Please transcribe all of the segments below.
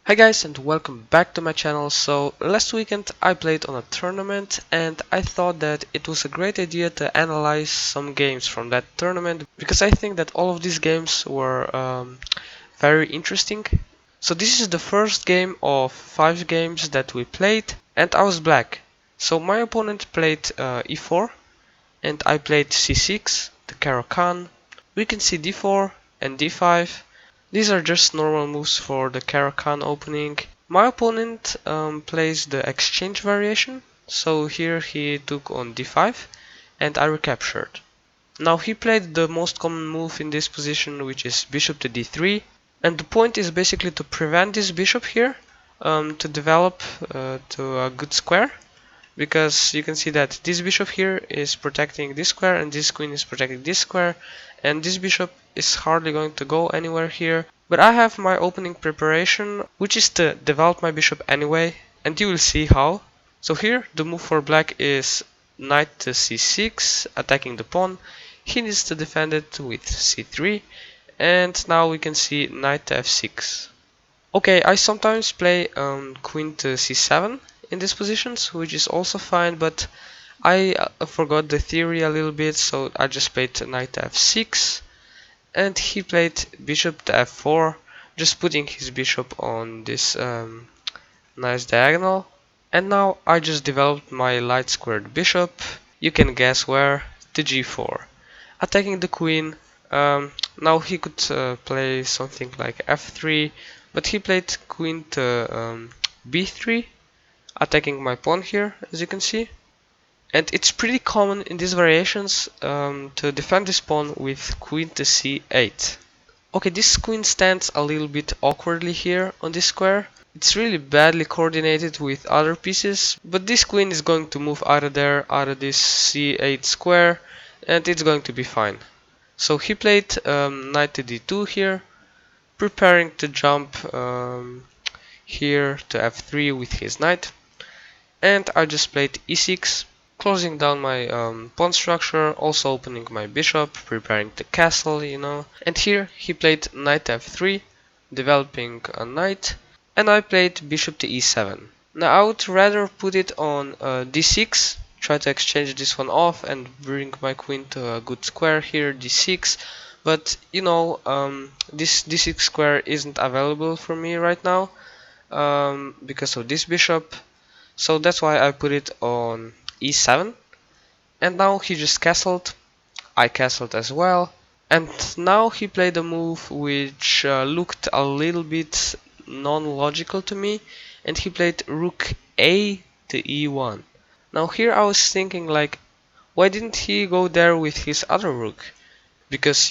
Hi guys and welcome back to my channel. So last weekend I played on a tournament and I thought that it was a great idea to analyze some games from that tournament because I think that all of these games were very interesting. So this is the first game of 5 games that we played and I was black. So my opponent played e4 and I played c6, the Caro-Kann. We can see d4 and d5. These are just normal moves for the Caro-Kann opening. My opponent plays the exchange variation, so here he took on d5 and I recaptured. Now he played the most common move in this position, which is bishop to d3, and the point is basically to prevent this bishop here to develop to a good square, because you can see that this bishop here is protecting this square and this queen is protecting this square, and this bishop is hardly going to go anywhere here. But I have my opening preparation, which is to develop my bishop anyway, and you will see how. So here the move for black is knight to c6, attacking the pawn. He needs to defend it with c3, and now we can see knight to f6. Okay, I sometimes play queen to c7 in these positions, which is also fine, but I forgot the theory a little bit, so I just played knight to f6, and he played bishop to f4, just putting his bishop on this nice diagonal. And now I just developed my light squared bishop, you can guess where, to g4, attacking the queen. Now he could play something like f3, but he played queen to b3, attacking my pawn here, as you can see. And it's pretty common in these variations to defend this pawn with queen to c8. Okay, this queen stands a little bit awkwardly here on this square. It's really badly coordinated with other pieces, but this queen is going to move out of there, out of this c8 square, and it's going to be fine. So he played knight to d2 here, preparing to jump here to f3 with his knight, and I just played e6, closing down my pawn structure, also opening my bishop, preparing the castle, and here he played knight f3, developing a knight, and I played bishop to e7. Now I would rather put it on d6, try to exchange this one off and bring my queen to a good square here, d6, but this d6 square isn't available for me right now because of this bishop, so that's why I put it on e7. And now he just castled, I castled as well, and now he played a move which looked a little bit non-logical to me, and he played rook a to e1. Now here I was thinking, like, why didn't he go there with his other rook? Because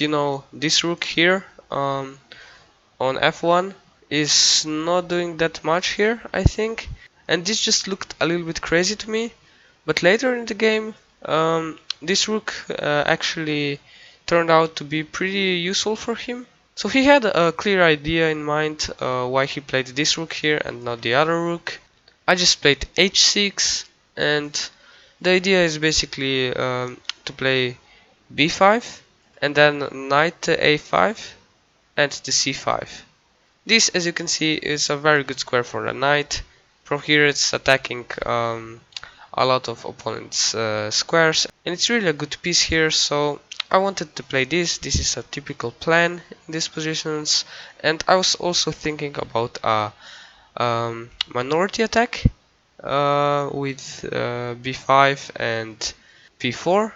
this rook here on f1 is not doing that much here, I think, and this just looked a little bit crazy to me. But later in the game, this rook actually turned out to be pretty useful for him. So he had a clear idea in mind why he played this rook here and not the other rook. I just played h6, and the idea is basically to play b5 and then knight to a5 and to c5. This, as you can see, is a very good square for the knight. From here it's attacking a lot of opponents' squares, and it's really a good piece here, so I wanted to play this. This is a typical plan in these positions, and I was also thinking about a minority attack with b5 and p4,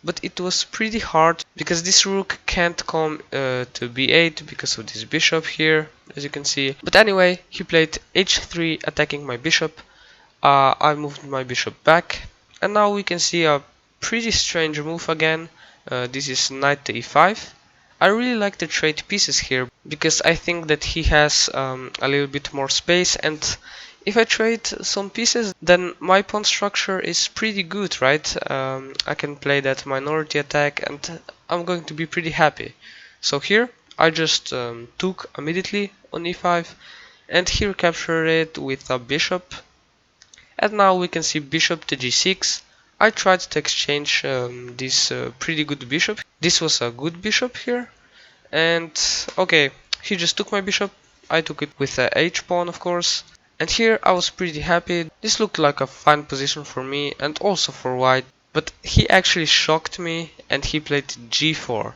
but it was pretty hard because this rook can't come to b8 because of this bishop here, as you can see. But anyway, he played h3, attacking my bishop. I moved my bishop back, and now we can see a pretty strange move again. This is knight to e5. I really like to trade pieces here because I think that he has a little bit more space, and if I trade some pieces, then my pawn structure is pretty good, right? I can play that minority attack and I'm going to be pretty happy. So here I just took immediately on e5, and he recaptured it with a bishop. And now we can see bishop to g6. I tried to exchange this pretty good bishop. This was a good bishop here. And okay, he just took my bishop, I took it with the h pawn, of course. And here I was pretty happy. This looked like a fine position for me and also for white. But he actually shocked me and he played g4.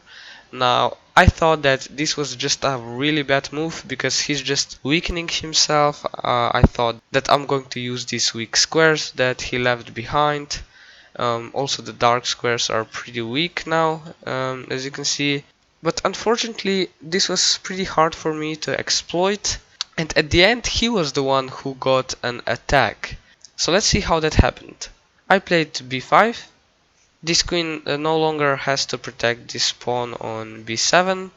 Now, I thought that this was just a really bad move because he's just weakening himself. I thought that I'm going to use these weak squares that he left behind. Also, the dark squares are pretty weak now, as you can see. But unfortunately, this was pretty hard for me to exploit. And at the end, he was the one who got an attack. So let's see how that happened. I played b5. This queen no longer has to protect this pawn on b7.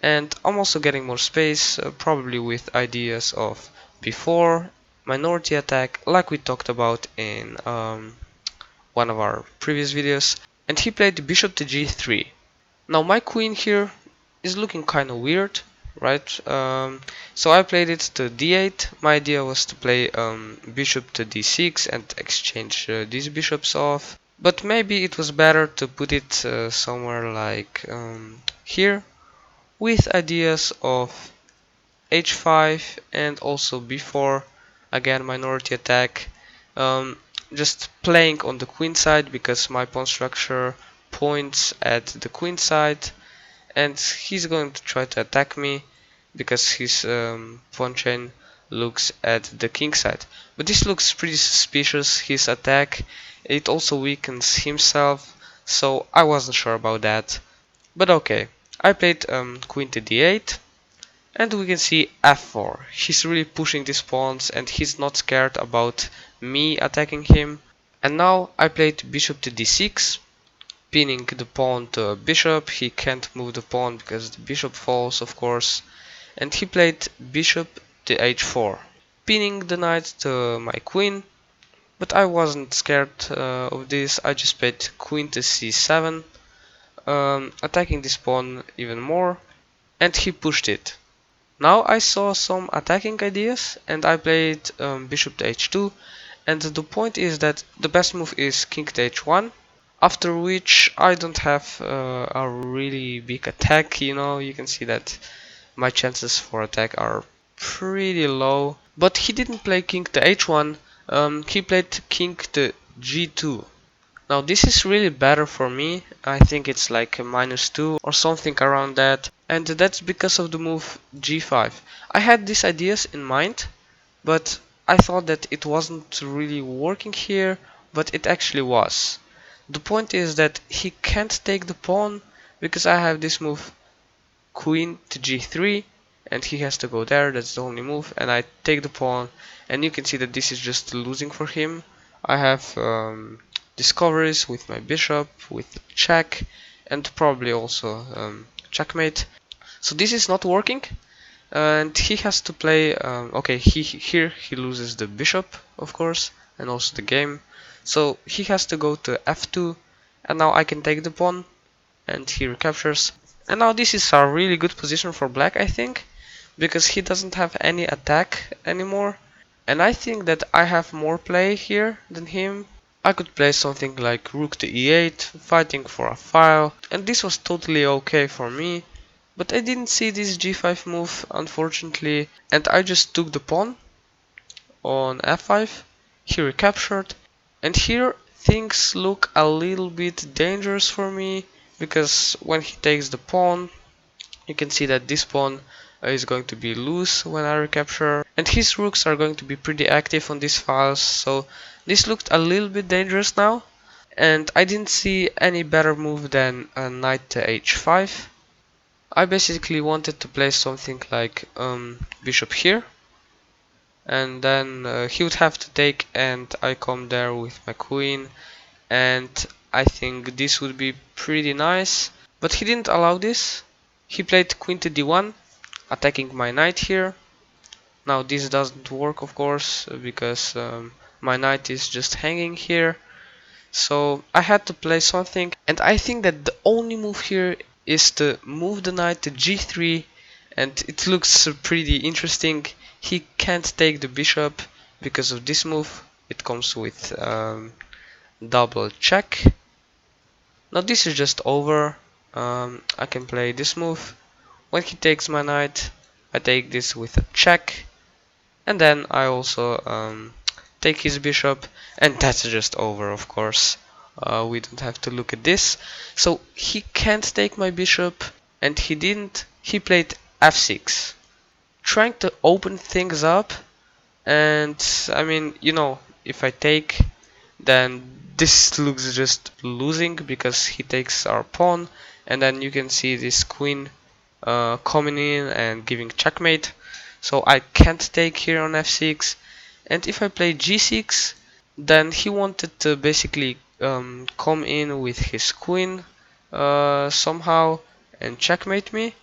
And I'm also getting more space, probably with ideas of b4, minority attack, like we talked about in one of our previous videos. And he played bishop to g3. Now my queen here is looking kind of weird, right? So I played it to d8. My idea was to play bishop to d6 and exchange these bishops off. But maybe it was better to put it somewhere like here, with ideas of h5 and also b4. Again, minority attack. Um, just playing on the queen side because my pawn structure points at the queen side, and he's going to try to attack me because his pawn chain looks at the king side. But this looks pretty suspicious, his attack. It also weakens himself, so I wasn't sure about that. But okay, I played queen to d8, and we can see f4. He's really pushing these pawns and he's not scared about me attacking him. And now I played bishop to d6, pinning the pawn to a bishop. He can't move the pawn because the bishop falls, of course. And he played bishop to h4, pinning the knight to my queen. But I wasn't scared of this. I just played queen to c7, attacking this pawn even more, and he pushed it. Now I saw some attacking ideas and I played bishop to h2, and the point is that the best move is king to h1, after which I don't have a really big attack. You can see that my chances for attack are pretty low. But he didn't play king to h1, he played king to g2. Now this is really better for me. I think it's like a -2 or something around that. And that's because of the move g5. I had these ideas in mind, but I thought that it wasn't really working here, but it actually was. The point is that he can't take the pawn because I have this move queen to g3 and he has to go there. That's the only move, and I take the pawn, and you can see that this is just losing for him. I have discoveries with my bishop, with check, and probably also checkmate. So this is not working, and he has to play. Okay, here he loses the bishop, of course, and also the game. So he has to go to f2, and now I can take the pawn, and he recaptures. And now this is a really good position for black, I think, because he doesn't have any attack anymore. And I think that I have more play here than him. I could play something like rook to e8, fighting for a file, and this was totally okay for me. But I didn't see this g5 move, unfortunately, and I just took the pawn on f5. He recaptured, and here things look a little bit dangerous for me, because when he takes the pawn, you can see that this pawn is going to be loose when I recapture, and his rooks are going to be pretty active on these files, so this looked a little bit dangerous now. And I didn't see any better move than a knight to h5. I basically wanted to play something like bishop here, and then he would have to take, and I come there with my queen, and I think this would be pretty nice. But he didn't allow this. He played queen to d1, attacking my knight here. Now this doesn't work, of course, because my knight is just hanging here. So I had to play something, and I think that the only move here is to move the knight to g3, and it looks pretty interesting. He can't take the bishop because of this move. It comes with double check. Now this is just over. I can play this move. When he takes my knight, I take this with a check, and then I also take his bishop, and that's just over, of course. We don't have to look at this. So he can't take my bishop, and he didn't. He played f6, trying to open things up. And I mean, if I take, then this looks just losing because he takes our pawn, and then you can see this queen coming in and giving checkmate. So I can't take here on f6, and if I play g6, then he wanted to basically come in with his queen somehow and checkmate me.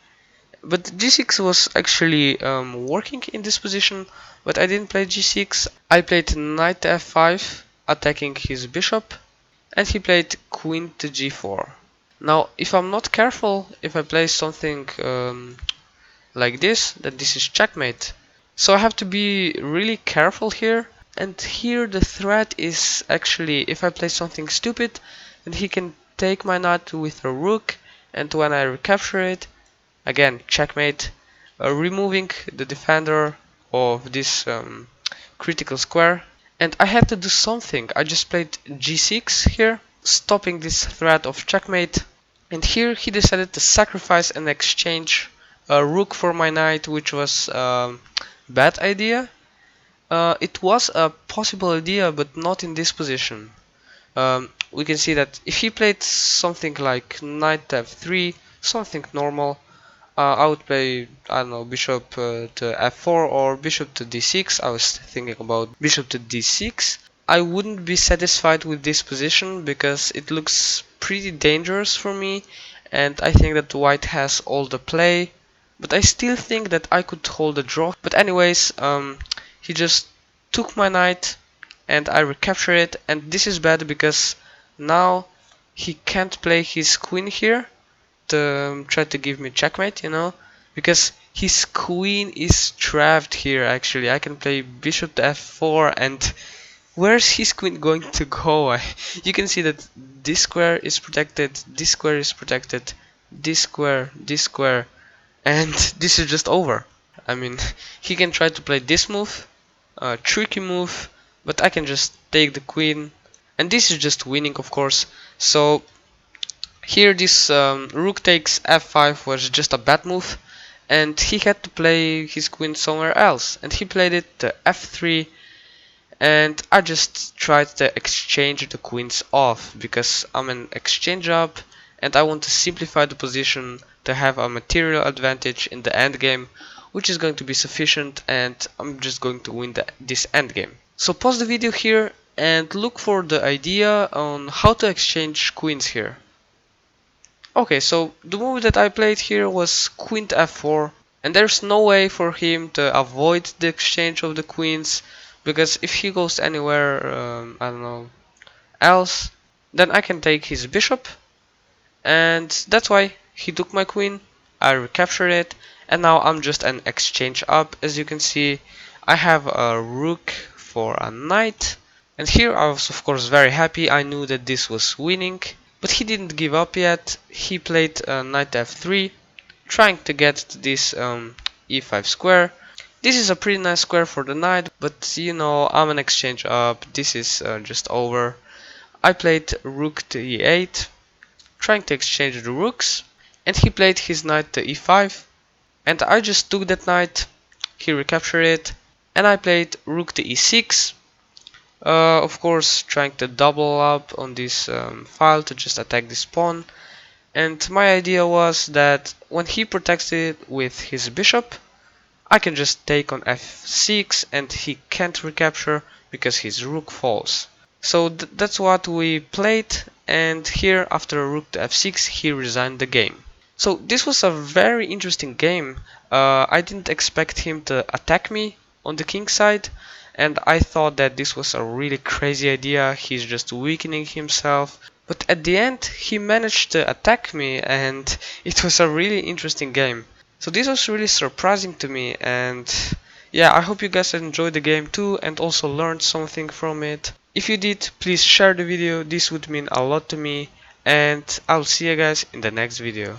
But g6 was actually working in this position, but I didn't play g6. I played knight to f5, attacking his bishop, and he played queen to g4. Now, if I'm not careful, if I play something like this, then this is checkmate. So I have to be really careful here. And here the threat is actually, if I play something stupid, then he can take my knight with a rook, and when I recapture it, again checkmate, removing the defender of this critical square. And I had to do something. I just played g6 here, stopping this threat of checkmate. And here he decided to sacrifice and exchange a rook for my knight, which was a bad idea. It was a possible idea, but not in this position. We can see that if he played something like knight to f3, something normal, I would play, I don't know, bishop to f4 or bishop to d6. I was thinking about bishop to d6. I wouldn't be satisfied with this position because it looks pretty dangerous for me, and I think that white has all the play, but I still think that I could hold a draw. But anyways, he just took my knight and I recapture it, and this is bad because now he can't play his queen here to try to give me checkmate, because his queen is trapped here. Actually, I can play bishop to f4, and where's his queen going to go? You can see that this square is protected, this square is protected, this square, and this is just over. I mean, he can try to play this move, a tricky move, but I can just take the queen, and this is just winning, of course. So here this rook takes f5 was just a bad move, and he had to play his queen somewhere else, and he played it to f3, and I just tried to exchange the queens off because I'm an exchange up and I want to simplify the position to have a material advantage in the endgame, which is going to be sufficient, and I'm just going to win this endgame. So pause the video here and look for the idea on how to exchange queens here. Okay, so the move that I played here was queen to f4, and there's no way for him to avoid the exchange of the queens, because if he goes anywhere, I don't know, else, then I can take his bishop, and that's why he took my queen, I recaptured it, and now I'm just an exchange up. As you can see, I have a rook for a knight, and here I was of course very happy. I knew that this was winning, but he didn't give up yet. He played knight f3, trying to get to this e5 square. This is a pretty nice square for the knight, but I'm an exchange up. This is just over. I played rook to e8, trying to exchange the rooks, and he played his knight to e5, and I just took that knight. He recaptured it, and I played rook to e6. Of course, trying to double up on this file to just attack this pawn. And my idea was that when he protects it with his bishop, I can just take on f6 and he can't recapture because his rook falls. So that's what we played, and here after rook to f6 he resigned the game. So this was a very interesting game. I didn't expect him to attack me on the king side, and I thought that this was a really crazy idea. He's just weakening himself. But at the end, he managed to attack me, and it was a really interesting game. So this was really surprising to me, and yeah, I hope you guys enjoyed the game too and also learned something from it. If you did, please share the video. This would mean a lot to me, and I'll see you guys in the next video.